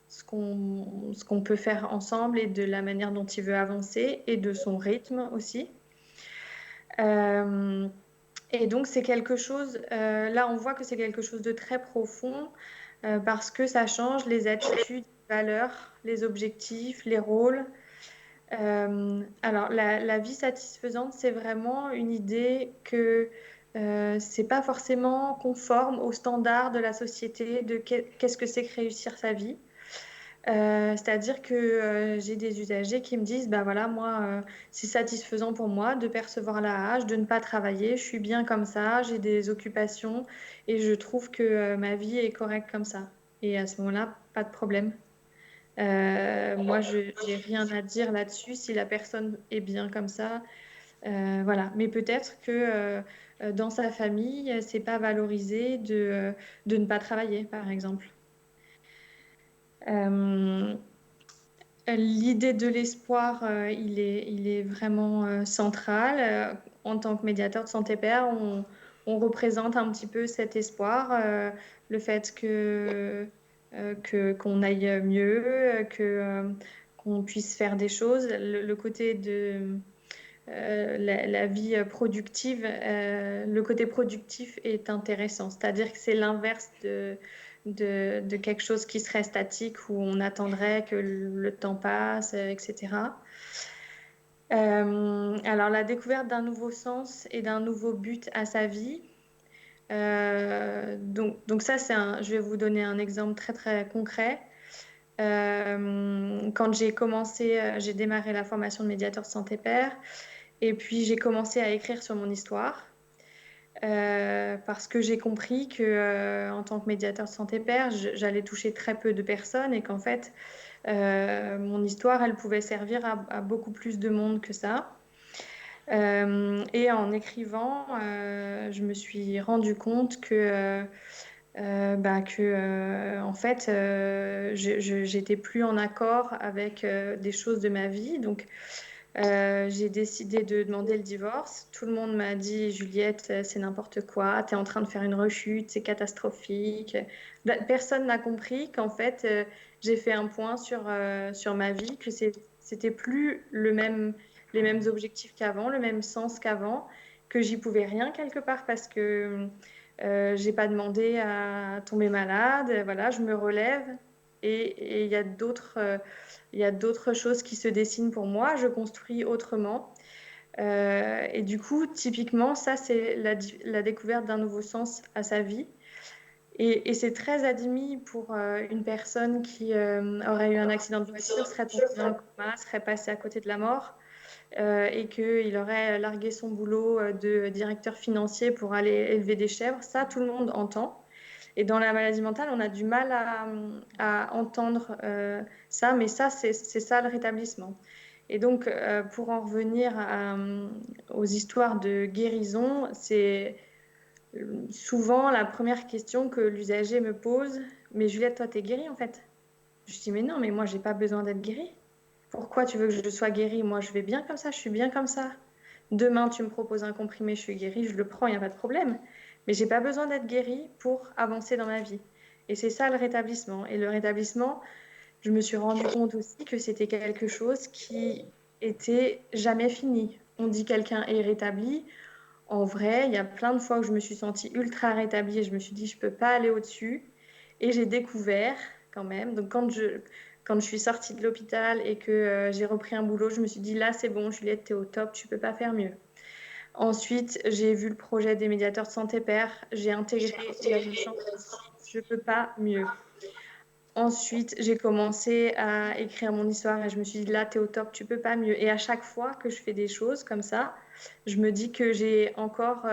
ce qu'on peut faire ensemble et de la manière dont il veut avancer et de son rythme aussi. Et donc, c'est quelque chose, là, on voit que c'est quelque chose de très profond parce que ça change les attitudes, les valeurs, les objectifs, les rôles. Alors, la vie satisfaisante, c'est vraiment une idée que c'est pas forcément conforme aux standards de la société de qu'est-ce que c'est que réussir sa vie. C'est-à-dire que j'ai des usagers qui me disent, bah voilà, moi, c'est satisfaisant pour moi de percevoir la hache, de ne pas travailler, je suis bien comme ça, j'ai des occupations et je trouve que ma vie est correcte comme ça. Et à ce moment-là, pas de problème. Moi, je n'ai rien à dire là-dessus si la personne est bien comme ça. Voilà. Mais peut-être que dans sa famille, c'est pas valorisé de ne pas travailler, par exemple. L'idée de l'espoir, il est vraiment central. En tant que médiateur de santé pair, on représente un petit peu cet espoir, le fait qu'on aille mieux, qu'on puisse faire des choses. Le côté de la vie productive, le côté productif est intéressant. C'est-à-dire que c'est l'inverse de quelque chose qui serait statique où on attendrait que le temps passe, etc. Alors, la découverte d'un nouveau sens et d'un nouveau but à sa vie. Donc ça, je vais vous donner un exemple très, très concret. Quand j'ai démarré la formation de médiateur de santé père, et puis j'ai commencé à écrire sur mon histoire. Parce que j'ai compris que en tant que médiateur de santé père, j'allais toucher très peu de personnes et qu'en fait, mon histoire, elle pouvait servir à beaucoup plus de monde que ça. Et en écrivant, je me suis rendu compte en fait, j'étais plus en accord avec des choses de ma vie. Donc, j'ai décidé de demander le divorce. Tout le monde m'a dit, Juliette, c'est n'importe quoi, tu es en train de faire une rechute, c'est catastrophique. Personne n'a compris qu'en fait, j'ai fait un point sur ma vie, que c'était plus les mêmes objectifs qu'avant, le même sens qu'avant, que j'y pouvais rien quelque part parce que j'ai pas demandé à tomber malade. Voilà, je me relève et il y a d'autres choses qui se dessinent pour moi. Je construis autrement. Et du coup, typiquement, ça, c'est la découverte d'un nouveau sens à sa vie. Et c'est très admis pour une personne qui aurait eu un accident de voiture, serait tombée dans le coma, serait passée à côté de la mort, et qu'il aurait largué son boulot de directeur financier pour aller élever des chèvres. Ça, tout le monde entend. Et dans la maladie mentale, on a du mal à entendre ça, mais ça, c'est ça le rétablissement. Et donc, pour en revenir aux histoires de guérison, c'est souvent la première question que l'usager me pose. Mais Juliette, toi, t'es guérie en fait? Je dis, mais non, mais moi, j'ai pas besoin d'être guérie. Pourquoi tu veux que je sois guérie? Moi, je vais bien comme ça, je suis bien comme ça. Demain, tu me proposes un comprimé, je suis guérie, je le prends, il n'y a pas de problème. Mais j'ai pas besoin d'être guérie pour avancer dans ma vie. Et c'est ça le rétablissement. Et le rétablissement, je me suis rendu compte aussi que c'était quelque chose qui était jamais fini. On dit quelqu'un est rétabli. En vrai, il y a plein de fois où je me suis sentie ultra rétablie et je me suis dit, je peux pas aller au-dessus. Et j'ai découvert quand même. Donc, quand je suis sortie de l'hôpital et que j'ai repris un boulot, je me suis dit, là, c'est bon, Juliette, t'es au top, tu peux pas faire mieux. Ensuite, j'ai vu le projet des médiateurs de santé père, j'ai intégré et là, je me sens je peux pas mieux. Ensuite, j'ai commencé à écrire mon histoire et je me suis dit, là, t'es au top, tu peux pas mieux. Et à chaque fois que je fais des choses comme ça, je me dis que j'ai encore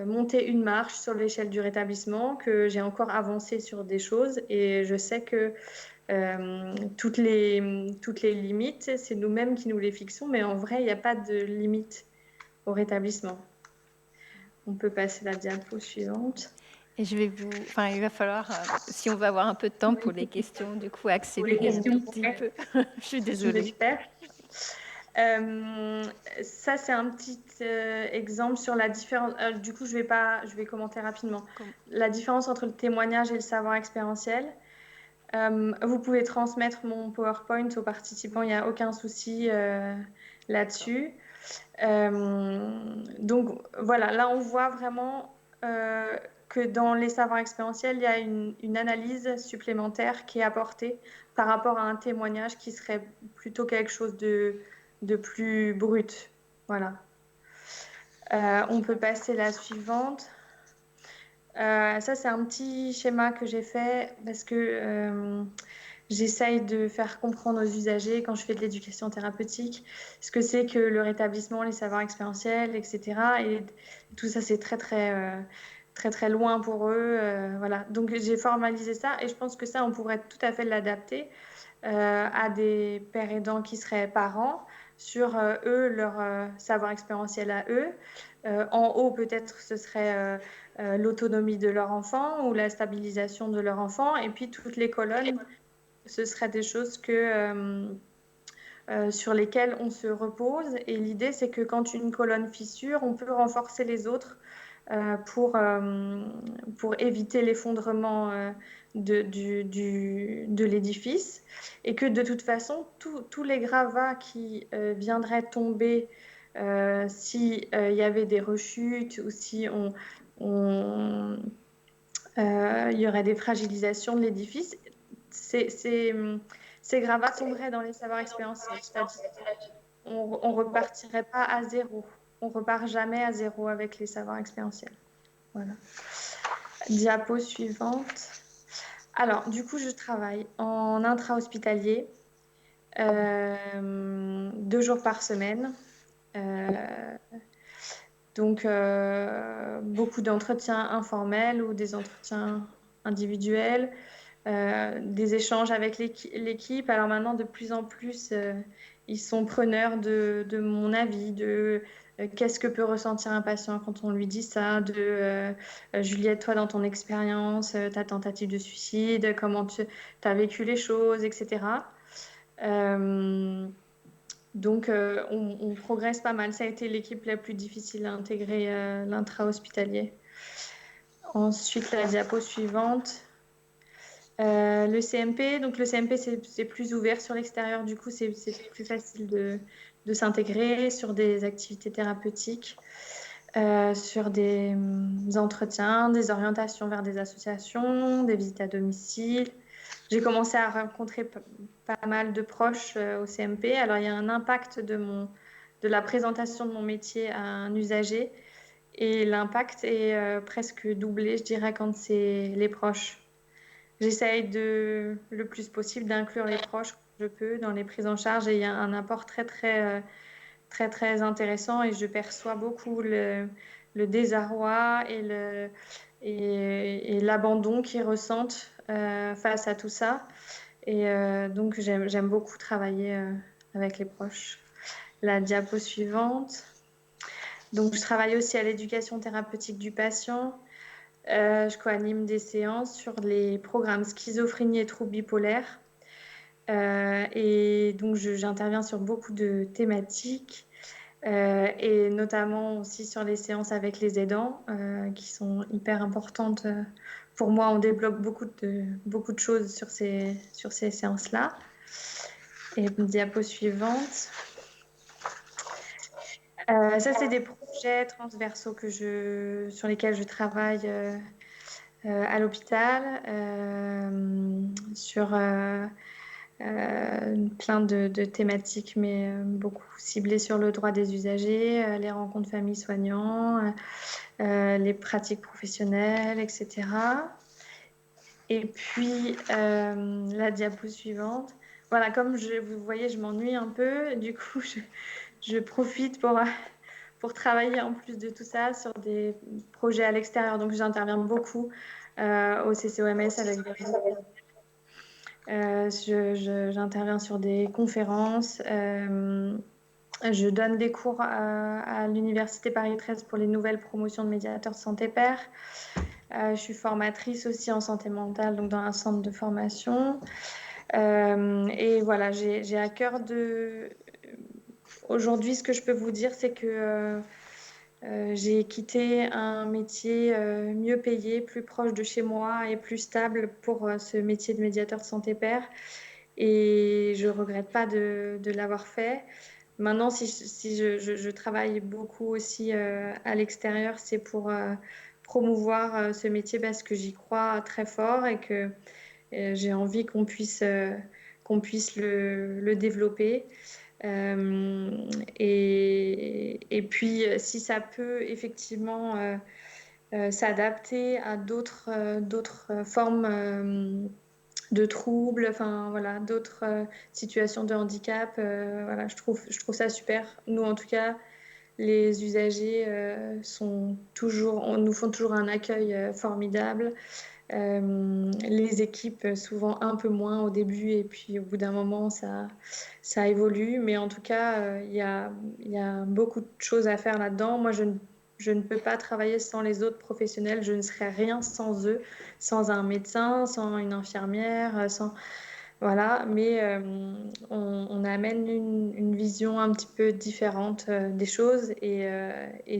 monté une marche sur l'échelle du rétablissement, que j'ai encore avancé sur des choses et je sais que toutes les limites, c'est nous-mêmes qui nous les fixons, mais en vrai, il n'y a pas de limite au rétablissement. On peut passer la diapo suivante.
Et enfin, il va falloir, si on va avoir un peu de temps pour les questions, du coup, accélérer un tout petit peu. Je suis désolée.
Ça, c'est un petit exemple sur la différence. Du coup, je vais commenter rapidement. La différence entre le témoignage et le savoir expérientiel. Vous pouvez transmettre mon PowerPoint aux participants, il n'y a aucun souci là-dessus. Donc voilà, là on voit vraiment que dans les savoirs expérientiels, il y a une analyse supplémentaire qui est apportée par rapport à un témoignage qui serait plutôt quelque chose de plus brut. Voilà. On peut passer la suivante. Ça, c'est un petit schéma que j'ai fait parce que j'essaye de faire comprendre aux usagers, quand je fais de l'éducation thérapeutique, ce que c'est que le rétablissement, les savoirs expérientiels, etc. Et tout ça, c'est très loin pour eux. Voilà. Donc, j'ai formalisé ça et je pense que ça, on pourrait tout à fait l'adapter à des pères aidants qui seraient parents sur eux, leur savoir expérientiel à eux. En haut, peut-être, ce serait l'autonomie de leur enfant ou la stabilisation de leur enfant. Et puis, toutes les colonnes, ce seraient des choses sur lesquelles on se repose. Et l'idée, c'est que quand une colonne fissure, on peut renforcer les autres pour éviter l'effondrement de l'édifice. Et que de toute façon, tous les gravats qui viendraient tomber si il y avait des rechutes ou si il y aurait des fragilisations de l'édifice, ces gravats tomberaient dans les savoirs expérientiels. C'est-à-dire on repartirait pas à zéro. On repart jamais à zéro avec les savoirs expérientiels. Voilà. Diapo suivante. Alors, du coup, je travaille en intra-hospitalier, 2 jours par semaine. Euh, donc, beaucoup d'entretiens informels ou des entretiens individuels, des échanges avec l'équipe. Alors maintenant, de plus en plus, ils sont preneurs de mon avis, de qu'est-ce que peut ressentir un patient quand on lui dit ça, Juliette, toi, dans ton expérience, ta tentative de suicide, comment tu as vécu les choses, etc. Euh, donc, on progresse pas mal. Ça a été l'équipe la plus difficile à intégrer, l'intra-hospitalier. Ensuite, la diapo suivante. Le CMP, donc le CMP, c'est plus ouvert sur l'extérieur, du coup, c'est plus facile de s'intégrer sur des activités thérapeutiques, sur des entretiens, des orientations vers des associations, des visites à domicile. J'ai commencé à rencontrer pas mal de proches au CMP. Alors, il y a un impact de la présentation de mon métier à un usager et l'impact est presque doublé, je dirais, quand c'est les proches. J'essaye le plus possible d'inclure les proches quand je peux dans les prises en charge et il y a un apport très intéressant et je perçois beaucoup le désarroi et l'abandon qu'ils ressentent face à tout ça. Et donc j'aime beaucoup travailler avec les proches. La diapo suivante. Donc je travaille aussi à l'éducation thérapeutique du patient. Je co-anime des séances sur les programmes schizophrénie et troubles bipolaires. Et donc, j'interviens sur beaucoup de thématiques et notamment aussi sur les séances avec les aidants qui sont hyper importantes pour moi. On débloque beaucoup de choses sur ces séances-là. Et diapo suivante. Ça, c'est des projets transversaux sur lesquels je travaille à l'hôpital, sur plein de thématiques, mais beaucoup ciblées sur le droit des usagers, les rencontres familles soignants, les pratiques professionnelles, etc. Et puis, la diapo suivante. Voilà, comme vous voyez, je m'ennuie un peu. Du coup, je profite pour travailler en plus de tout ça sur des projets à l'extérieur. Donc, j'interviens beaucoup au CCOMS avec des j'interviens sur des conférences. Je donne des cours à l'Université Paris 13 pour les nouvelles promotions de médiateurs de santé pair. Je suis formatrice aussi en santé mentale, donc dans un centre de formation. Et voilà, j'ai à cœur de... Aujourd'hui, ce que je peux vous dire, c'est que j'ai quitté un métier mieux payé, plus proche de chez moi et plus stable pour ce métier de médiateur de santé pair. Et je regrette pas de l'avoir fait. Maintenant, si je travaille beaucoup aussi à l'extérieur, c'est pour promouvoir ce métier parce que j'y crois très fort et que j'ai envie qu'on puisse le développer. Et puis, si ça peut effectivement s'adapter à d'autres formes de troubles, enfin voilà, d'autres situations de handicap, voilà, je trouve ça super. Nous, en tout cas, les usagers nous font toujours un accueil formidable. Les équipes, souvent un peu moins au début, et puis au bout d'un moment, ça évolue. Mais en tout cas, il y a beaucoup de choses à faire là-dedans. Moi, je ne peux pas travailler sans les autres professionnels. Je ne serais rien sans eux, sans un médecin, sans une infirmière, sans... Voilà, mais on amène une vision un petit peu différente des choses et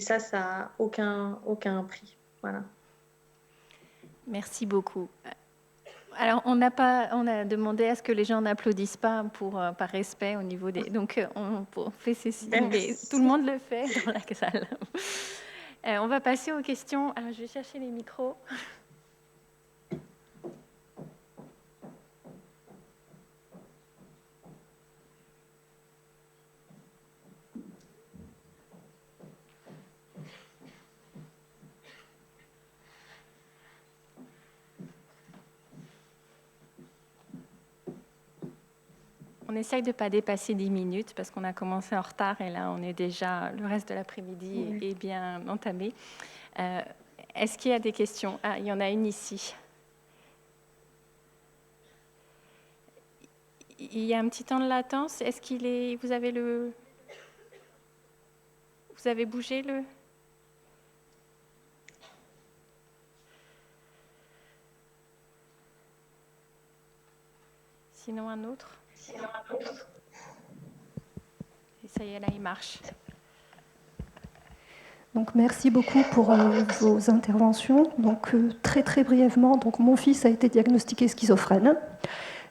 ça n'a aucun prix. Voilà.
Merci beaucoup. Alors, on a demandé à ce que les gens n'applaudissent pas par respect au niveau des... Donc, on fait ceci, mais tout le monde le fait dans la salle. On va passer aux questions. Alors, je vais chercher les micros. essaye de ne pas dépasser 10 minutes parce qu'on a commencé en retard et là, on est déjà, le reste de l'après-midi est bien entamé. Est-ce qu'il y a des questions? Ah, il y en a une ici. Il y a un petit temps de latence. Est-ce qu'il est... Vous avez bougé le... Sinon un autre. Et ça y est, là, il marche.
Donc, merci beaucoup pour vos interventions. Donc, très très brièvement, donc, mon fils a été diagnostiqué schizophrène.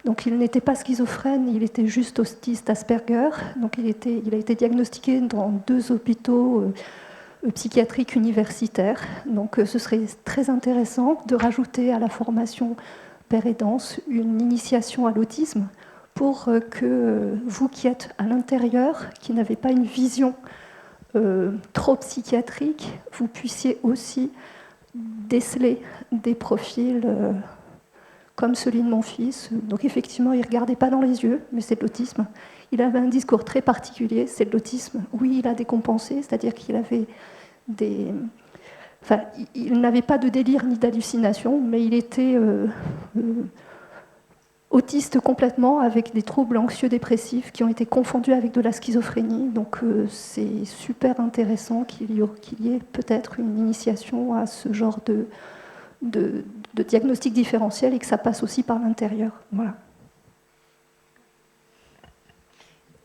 Donc, il n'était pas schizophrène, il était juste autiste Asperger. Donc, il a été diagnostiqué dans 2 hôpitaux psychiatriques universitaires. Donc, ce serait très intéressant de rajouter à la formation père aidance une initiation à l'autisme pour que vous qui êtes à l'intérieur, qui n'avez pas une vision trop psychiatrique, vous puissiez aussi déceler des profils comme celui de mon fils. Donc effectivement, il ne regardait pas dans les yeux, mais c'est de l'autisme. Il avait un discours très particulier, c'est de l'autisme. Oui, il a décompensé, c'est-à-dire qu'il avait des... Enfin, il n'avait pas de délire ni d'hallucination, mais il était autiste complètement, avec des troubles anxieux-dépressifs qui ont été confondus avec de la schizophrénie. Donc c'est super intéressant qu'il y ait peut-être une initiation à ce genre de diagnostic différentiel et que ça passe aussi par l'intérieur. Voilà.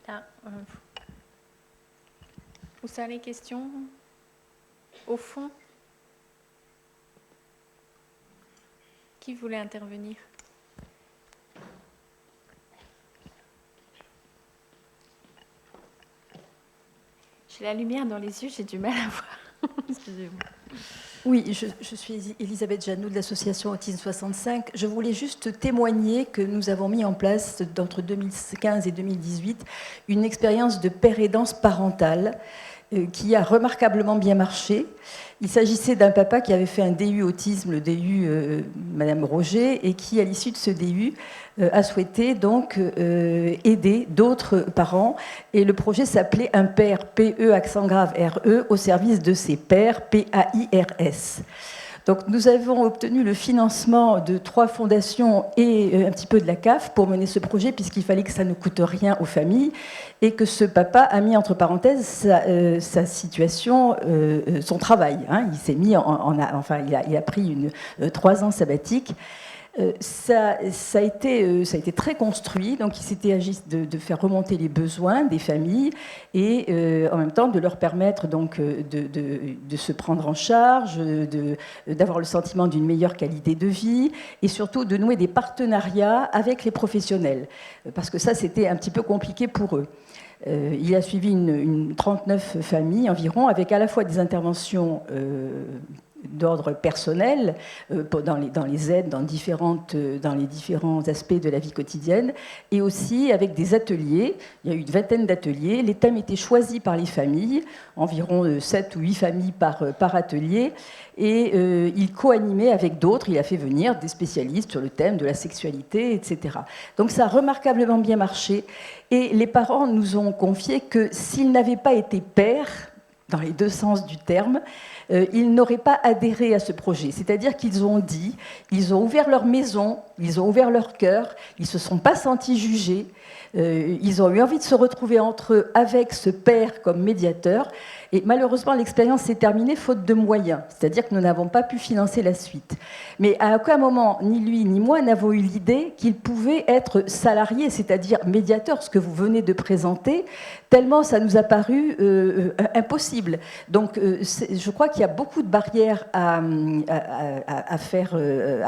Là, où ça les questions? Au fond? Qui voulait intervenir? J'ai la lumière dans les yeux, j'ai du mal à voir. Excusez-moi.
Oui, je suis Elisabeth Janot de l'association Autisme 65. Je voulais juste témoigner que nous avons mis en place, entre 2015 et 2018, une expérience de père aidance parentale qui a remarquablement bien marché. Il s'agissait d'un papa qui avait fait un DU autisme, le DU Madame Roger, et qui, à l'issue de ce DU, a souhaité donc aider d'autres parents. Et le projet s'appelait Un père, P-E, accent grave, R-E, au service de ses pairs, P-A-I-R-S. Donc nous avons obtenu le financement de 3 fondations et un petit peu de la CAF pour mener ce projet, puisqu'il fallait que ça ne coûte rien aux familles, et que ce papa a mis entre parenthèses sa situation, son travail. Hein. Il s'est mis il a pris 3 ans sabbatiques. Ça a été très construit, donc il s'était agi de faire remonter les besoins des familles et en même temps de leur permettre donc de se prendre en charge, d'avoir le sentiment d'une meilleure qualité de vie et surtout de nouer des partenariats avec les professionnels, parce que ça c'était un petit peu compliqué pour eux. Il a suivi une 39 familles environ, avec à la fois des interventions d'ordre personnel, dans les aides, dans les différents aspects de la vie quotidienne, et aussi avec des ateliers. Il y a eu une 20aine d'ateliers. Les thèmes étaient choisis par les familles, environ 7 ou 8 familles par atelier, et il co-animait avec d'autres. Il a fait venir des spécialistes sur le thème de la sexualité, etc. Donc ça a remarquablement bien marché, et les parents nous ont confié que s'ils n'avaient pas été pères, dans les 2 sens du terme, ils n'auraient pas adhéré à ce projet. C'est-à-dire qu'ils ont dit, ils ont ouvert leur maison, ils ont ouvert leur cœur, ils ne se sont pas sentis jugés, ils ont eu envie de se retrouver entre eux avec ce père comme médiateur. Et malheureusement, l'expérience s'est terminée faute de moyens, c'est-à-dire que nous n'avons pas pu financer la suite. Mais à aucun moment, ni lui ni moi n'avons eu l'idée qu'il pouvait être salarié, c'est-à-dire médiateur, ce que vous venez de présenter, tellement ça nous a paru impossible. Donc je crois qu'il y a beaucoup de barrières à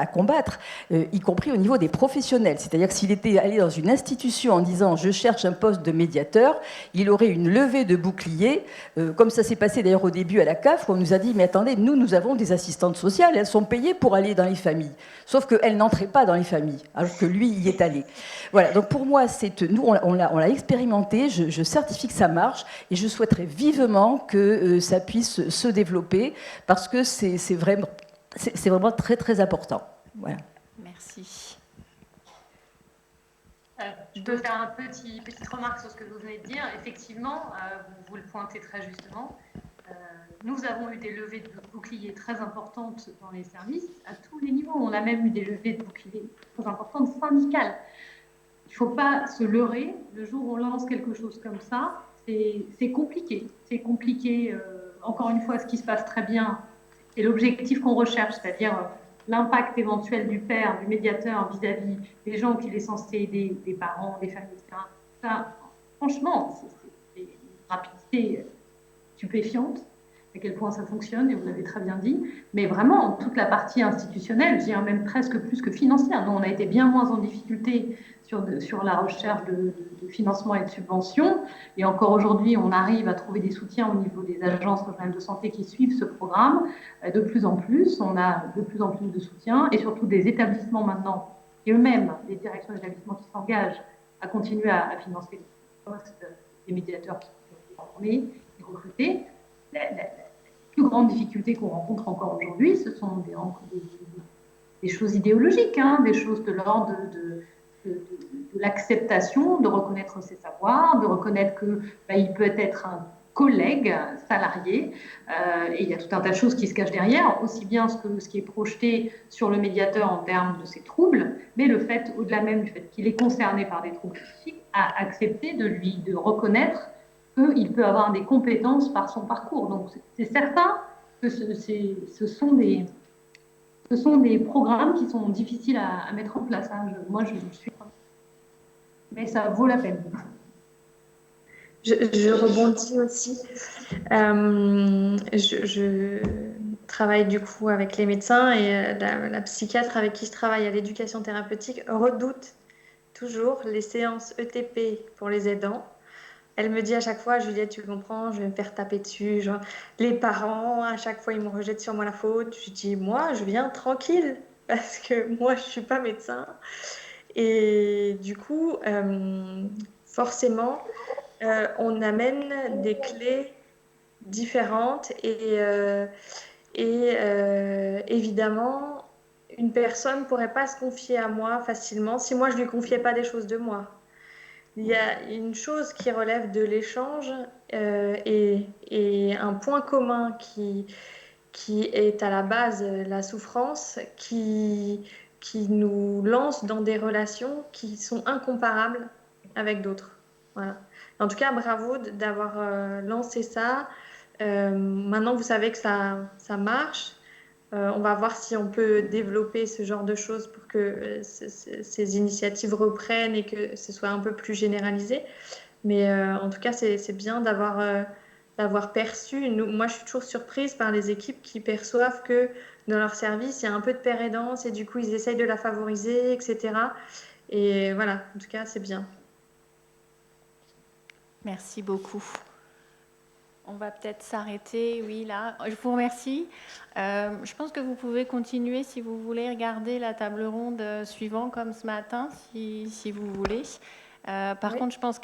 combattre, y compris au niveau des professionnels. C'est-à-dire que s'il était allé dans une institution en disant « je cherche un poste de médiateur », il aurait une levée de bouclier, comme ça s'est passé d'ailleurs au début à la CAF, où on nous a dit « mais attendez, nous avons des assistantes sociales, elles sont payées pour aller dans les familles ». Sauf qu'elles n'entraient pas dans les familles, alors que lui y est allé. Voilà, donc pour moi, nous on l'a expérimenté, je certifie que ça marche, et je souhaiterais vivement que ça puisse se développer, parce que c'est vraiment très très important. Voilà.
Merci.
Je peux faire une petite remarque sur ce que vous venez de dire. Effectivement, vous le pointez très justement. Nous avons eu des levées de boucliers très importantes dans les services à tous les niveaux. On a même eu des levées de boucliers très importantes syndicales. Il ne faut pas se leurrer. Le jour où on lance quelque chose comme ça, c'est compliqué. C'est compliqué. Encore une fois, ce qui se passe très bien, c'est l'objectif qu'on recherche, c'est-à-dire l'impact éventuel du père, du médiateur vis-à-vis des gens qu'il est censé aider, des parents, des familles, etc. Ça, franchement, c'est une rapidité stupéfiante, à quel point ça fonctionne, et vous l'avez très bien dit, mais vraiment, toute la partie institutionnelle, je dirais même presque plus que financière. Nous, on a été bien moins en difficulté sur la recherche de financement et de subventions, et encore aujourd'hui, on arrive à trouver des soutiens au niveau des agences régionales de santé qui suivent ce programme. De plus en plus, on a de plus en plus de soutien, et surtout des établissements maintenant, et eux-mêmes, des directions d'établissements qui s'engagent à continuer à financer les postes des médiateurs qui sont formés et recrutés. La plus grande difficulté qu'on rencontre encore aujourd'hui, ce sont des choses idéologiques, des choses de l'ordre de l'acceptation, de reconnaître ses savoirs, de reconnaître qu'il peut être un collègue salarié. Et il y a tout un tas de choses qui se cachent derrière, aussi bien ce qui est projeté sur le médiateur en termes de ses troubles, mais le fait, au-delà même du fait qu'il est concerné par des troubles psychiques, à accepter de reconnaître qu'il peut avoir des compétences par son parcours. Donc, c'est certain que ce sont des programmes qui sont difficiles à mettre en place. Moi, je suis... Mais ça vaut la peine.
Je rebondis aussi. Je travaille du coup avec les médecins et la psychiatre avec qui je travaille à l'éducation thérapeutique redoute toujours les séances ETP pour les aidants. Elle me dit à chaque fois, Juliette, tu comprends, je vais me faire taper dessus. Genre, les parents, à chaque fois, ils me rejettent sur moi la faute. Je dis, moi, je viens tranquille parce que moi, je ne suis pas médecin. Et du coup, forcément, on amène des clés différentes et évidemment, une personne ne pourrait pas se confier à moi facilement si moi, je ne lui confiais pas des choses de moi. Il y a une chose qui relève de l'échange et un point commun qui est à la base la souffrance, qui nous lance dans des relations qui sont incomparables avec d'autres. Voilà. En tout cas, bravo d'avoir lancé ça. Maintenant, vous savez que ça marche. On va voir si on peut développer ce genre de choses pour que ces initiatives reprennent et que ce soit un peu plus généralisé. Mais en tout cas, c'est bien d'avoir perçu. Moi, je suis toujours surprise par les équipes qui perçoivent que dans leur service, il y a un peu de père aidance et du coup, ils essayent de la favoriser, etc. Et voilà, en tout cas, c'est bien.
Merci beaucoup. On va peut-être s'arrêter, oui, là. Je vous remercie. Je pense que vous pouvez continuer si vous voulez regarder la table ronde suivante comme ce matin, si vous voulez. Par contre, je pense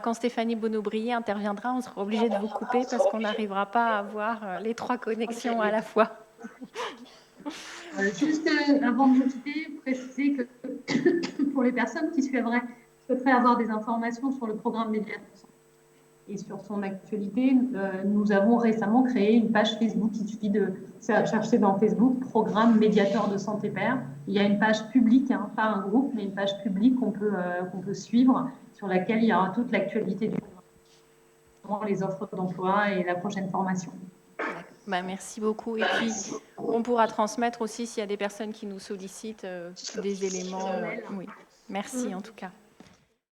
quand Stéphanie Bonneaubrier interviendra, on sera obligé de vous couper parce qu'on n'arrivera pas à avoir les 3 connexions à la fois.
Juste avant de vous quitter, préciser que pour les personnes qui souhaiteraient avoir des informations sur le programme Médiateur et sur son actualité, nous avons récemment créé une page Facebook. Il suffit de chercher dans Facebook Programme Médiateur de Santé Père. Il y a une page publique, pas un groupe, mais une page publique qu'on peut suivre, sur laquelle il y aura toute l'actualité du programme, les offres d'emploi et la prochaine formation.
Merci beaucoup. Et puis, on pourra transmettre aussi s'il y a des personnes qui nous sollicitent des éléments. Oui. Merci en tout cas.